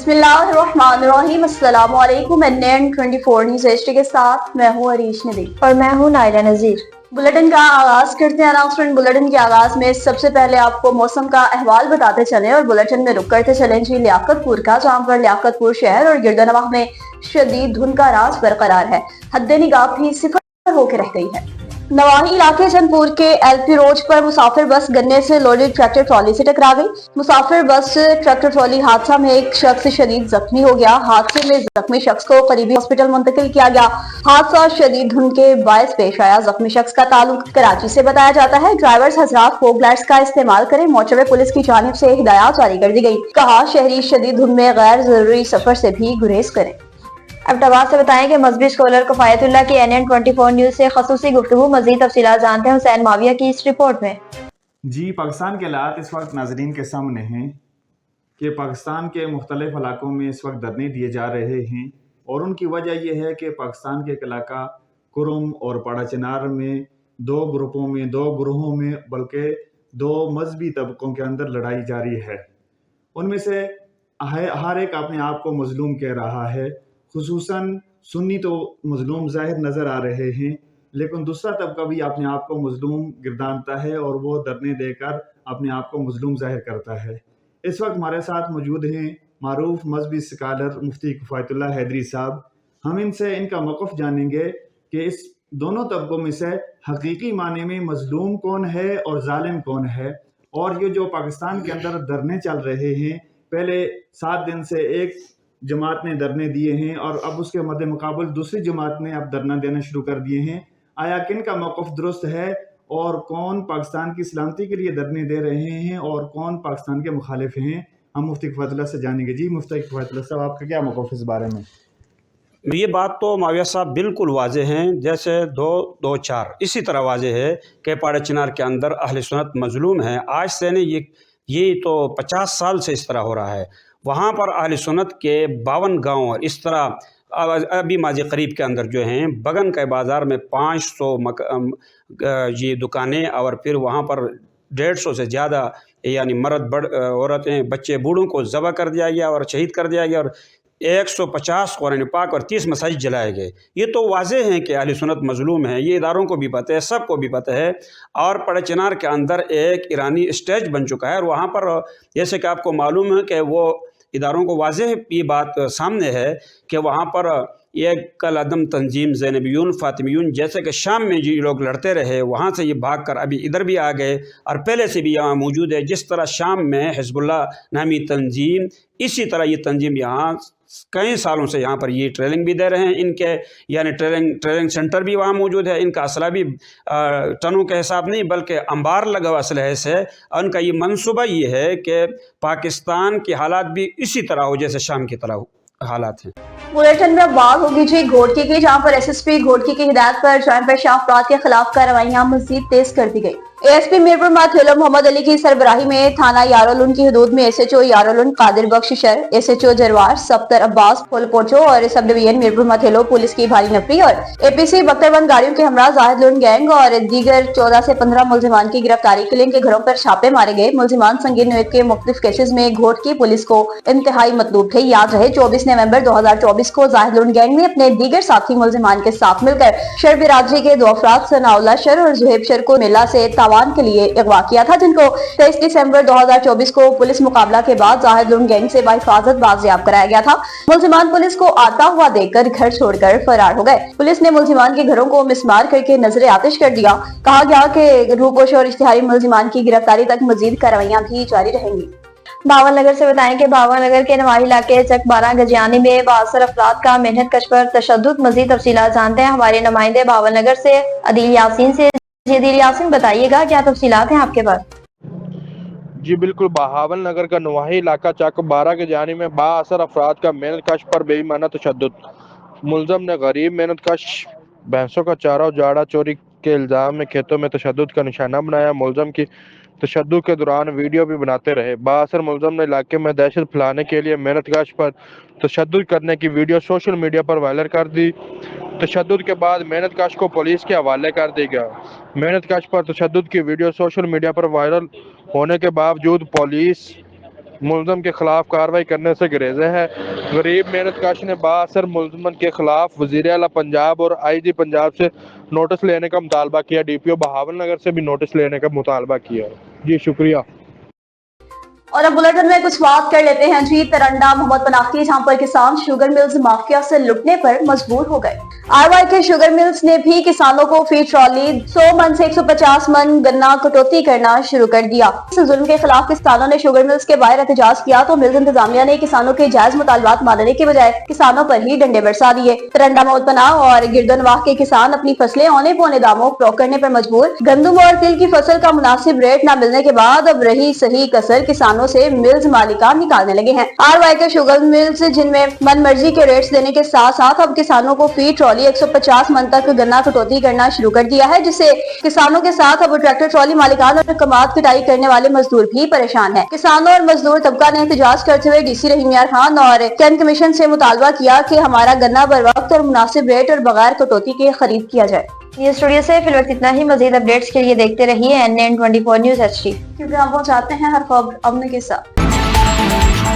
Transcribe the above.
बिस्मिल्लाहिर्रहमानिर्रहीम। अस्सलाम वालेकुम। NN24 न्यूज़ HD के साथ मैं हूँ अरीश नदी और मैं हूँ नायरा नजीर। बुलेटिन का आगाज करते हैं। अनाउंसमेंट बुलेटिन के आगाज में सबसे पहले आपको मौसम का अहवाल बताते चले और बुलेटिन में रुक करते चलें जी लियाकतपुर का, जहाँ पर लियाकतपुर शहर और गिरदनवाह में शदीद धुंध का राज बरकरार है। हद निगाह भी सिफर होकर रह गई है। नवाही इलाके चंदपुर के LP रोड पर मुसाफिर बस गन्ने से लोडेड ट्रैक्टर ट्रॉली से टकरा गई। मुसाफिर बस ट्रैक्टर ट्रॉली हादसा में एक शख्स शदीद जख्मी हो गया। हादसे में जख्मी शख्स को करीबी हॉस्पिटल मुंतकिल किया गया। हादसा शदीद धुंध के बायस पेश आया। जख्मी शख्स का ताल्लुक कराची से बताया जाता है। ड्राइवर्स हजरात फोग लाइट्स का इस्तेमाल करें। मोटरवे पुलिस की जानिब से हिदायत जारी कर दी गई। कहा शहरी शदीद धुंध में गैर जरूरी सफर से भी गुरेज करें। अब्टाबाद से बताएं कि मजहबी स्कॉलर कफायतुल्लाह की NN24 न्यूज से खसूसी गुफ्तगू। मजीद तफसीलात जानते हैं हुसैन माविया की इस रिपोर्ट में। जी, पाकिस्तान के हालात इस वक्त नाजरीन के सामने हैं कि पाकिस्तान के मुख्तलिफ इलाकों में इस वक्त धरने दिए जा रहे हैं और उनकी वजह यह है कि पाकिस्तान के एक इलाका कुरुम और पाड़ा चिनार में दो ग्रोहों में बल्कि दो मजहबी तबकों के अंदर लड़ाई जारी है। उनमें से हर एक अपने आप को मजलूम कह रहा है। खुसूसन सुन्नी तो मजलूम ज़ाहिर नज़र आ रहे हैं, लेकिन दूसरा तबका भी अपने आप को मजलूम गिरदानता है और वो धरने देकर अपने आप को मजलूम ज़ाहिर करता है। इस वक्त हमारे साथ मौजूद हैं मारूफ मजहबी स्कॉलर मुफ्ती कफायतुल्लाह हैदरी साहब। हम इनसे इनका मौक़िफ़ जानेंगे कि इस दोनों तबकों में से हकीकी माने में मजलूम कौन है और जालिम कौन है। और ये जो पाकिस्तान के अंदर धरने चल रहे हैं, पहले 7 दिन से एक जमात ने धरने दिए हैं और अब उसके मद्दे मुकाबल दूसरी जमात ने अब धरना देना शुरू कर दिए हैं। आया किन का मौक़िफ़ दुरुस्त है और कौन पाकिस्तान की सलामती के लिए धरने दे रहे हैं और कौन पाकिस्तान के मुखालिफ हैं, हम मुफ्ती कफायतुल्लाह से जानेंगे। जी मुफ्ती कफायतुल्लाह साहब, आपका क्या मौक़िफ़ इस बारे में? ये बात तो माविया साहब बिल्कुल वाज़े हैं, जैसे 2-2-4 इसी तरह वाज़े है कि पाड़ा चिनार के अंदर अहले सुन्नत मजलूम है। आज से नहीं, ये तो 50 साल से इस तरह हो रहा है। वहाँ पर अहले सुन्नत के 52 गाँव और इस तरह अभी माजी करीब के अंदर जो हैं बगन के बाज़ार में 500 ये दुकानें और फिर वहाँ पर 150 से ज़्यादा यानी मर्द औरतें बच्चे बूढ़ों को ज़बह कर दिया गया और शहीद कर दिया गया और 150 कुरान पाक और 30 मसाजिद जलाए गए। ये तो वाज़े हैं कि अहले सुन्नत मजलूम है। ये इदारों को भी पता है, सबको भी पता है। और पाड़ा चिनार के अंदर एक ईरानी स्टेज बन चुका है और वहाँ पर जैसे कि आपको मालूम है कि वो इदारों को वाज़े ये बात सामने है कि वहाँ पर एक कल अदम तंजीम ज़ैनबियून फ़ातिमियून जैसे कि शाम में जी लोग लड़ते रहे, वहाँ से ये भाग कर अभी इधर भी आ गए और पहले से भी यहाँ मौजूद है। जिस तरह शाम में हिज़्बुल्लाह नामी तंजीम, इसी तरह ये तंजीम यहाँ कई सालों से यहाँ पर ये ट्रेनिंग भी दे रहे हैं। इनके यानी ट्रेनिंग सेंटर भी वहाँ मौजूद है। इनका असला भी टनों के हिसाब नहीं बल्कि अंबार लगा हुआ असलहे से। उनका ये मंसूबा ये है कि पाकिस्तान के हालात भी इसी तरह हो जैसे शाम की तरह हालात हैं। बुलेटिन में बात होगी जी घोटकी की, जहाँ पर SSP घोटकी की हिदायत पर ज्वाइंट पेशा अफराद के खिलाफ कार्रवाइयाँ मजीद तेज कर दी गई। ASP मीरपुर माथिलो मोहम्मद अली की सरबराही में थाना यारोलुन की हदूद में SHO यारोलुन कादिर बख्श शर, SHO जरवार सफ्तर अब्बास फुलपोचो और सब डिवीजन मीरपुर माथिलो पुलिस की भारी नफरी और APC बख्तरबंद गाड़ियों के हमरा जाहिद लुन गैंग और दीगर 14 से 15 मुलजिमान की गिरफ्तारी के लिए इनके घरों पर छापे मारे गए। मुलजिमान संगीन नोयत के मुख्तलिफ केसेज में घोटकी पुलिस को इंतहाई मतलूब थे। याद रहे 24 नवंबर 2024 को जाहिद लुन गैंग ने अपने दीगर साथी मुलजिमान के साथ मिलकर शर बिरादरी के 2 अफराद सनाउल्लाह शर और जुहेब शर को मेला से के लिए अगवा किया था, जिनको 23 दिसंबर 2024 को पुलिस मुकाबला के बाद जाहिद लुन गैंग से बाहिफाजत बाजियाब कराया गया था। मुलजिमान पुलिस को आता हुआ देखकर घर छोड़कर फरार हो गए। पुलिस ने मुलजिमान के घरों को मिसमार करके नजरे आतिश कर दिया। कहा गया कि रूपोश और इश्तिहारी मुलजिमान की गिरफ्तारी तक मजीद कार्रवाइयां भी जारी रहेंगी। भावन नगर से बताएं कि भावन नगर के नवाही इलाके चक 12 गजियानी में 72 अफराद का मेहनत कश पर तशद्दुद। मजीद तफसीलात जानते हैं हमारे नुमाइंदे भावन नगर से अदील यासीन से। अदील यासीन, बताइएगा क्या तफसीलात हैं आपके पास? जी बिल्कुल, बहावल नगर का नवाही इलाका चक 12 के जानी में 72 अफराद का मेहनत कश पर बेईमाना तशद्दुद। मुलजम ने गरीब मेहनत कश भैंसों का चारा उजाड़ा चोरी के इल्ज़ाम में खेतों में तशद्दुद का निशाना बनाया। मुलजम की तशद्दुद के दौरान वीडियो भी बनाते रहे। बाअसर मुलजम ने इलाके में दहशत फैलाने के लिए मेहनत कश पर तशद्दुद करने की वीडियो सोशल मीडिया पर वायरल कर दी। तशद्दुद के बाद मेहनत कश को पुलिस के हवाले कर दी गया। मेहनत कश पर तशद्दुद की वीडियो सोशल मीडिया पर वायरल होने के बावजूद पुलिस मुलजम के खिलाफ कार्रवाई करने से गुरेजे हैं। गरीब मेहनत कश ने बाअसर मुलजमन के खिलाफ वज़ीर आला पंजाब और IG पंजाब से नोटिस लेने का मुतालबा किया। DPO बहावल नगर से भी नोटिस लेने का मुतालबा किया। जी शुक्रिया। और अब बुलेटिन में कुछ बात कर लेते हैं जी। तरंडा मोहम्मद पनाह की, जहां पर किसान शुगर मिल्स माफिया से लुटने पर मजबूर हो गए। RY के शुगर मिल्स ने भी किसानों को फी ट्रॉली 100 मन से 150 मन गन्ना कटौती करना शुरू कर दिया। इस जुल्म के खिलाफ किसानों ने शुगर मिल्स के बाहर एहतजाज किया तो मिल्स इंतजामिया ने किसानों के जायज मुतालबात मानने के बजाय किसानों पर ही डंडे बरसा दिए। तरंडा मोहम्मद पनाह और गिरदनवाह के किसान अपनी फसलें औने पौने दामों फरोख्त करने पर मजबूर। गंदम और तिल की फसल का मुनासिब रेट न मिलने के बाद अब रही सही कसर किसानों से मिल्स मालिकान निकालने लगे हैं। RY के शुगर मिल्स जिनमें मनमर्जी के रेट्स देने के साथ साथ अब किसानों को फी ट्रॉली 150 मन तक गन्ना कटौती करना शुरू कर दिया है, जिससे किसानों के साथ अब ट्रैक्टर ट्रॉली मालिकान और कमाद कटाई करने वाले मजदूर भी परेशान हैं। किसानों और मजदूर तबका ने एहतजाज करते हुए DC रहीम यार खान और कैन कमीशन से मुतालबा किया कि हमारा गन्ना बर वक्त और मुनासिब रेट और बगैर कटौती के खरीद किया जाए। ये स्टूडियो से फिल वक्त इतना ही। मजीद अपडेट्स के लिए देखते रहिए NN 24 न्यूज HD, क्योंकि हम पहुंचाते हैं हर खबर अमन के साथ।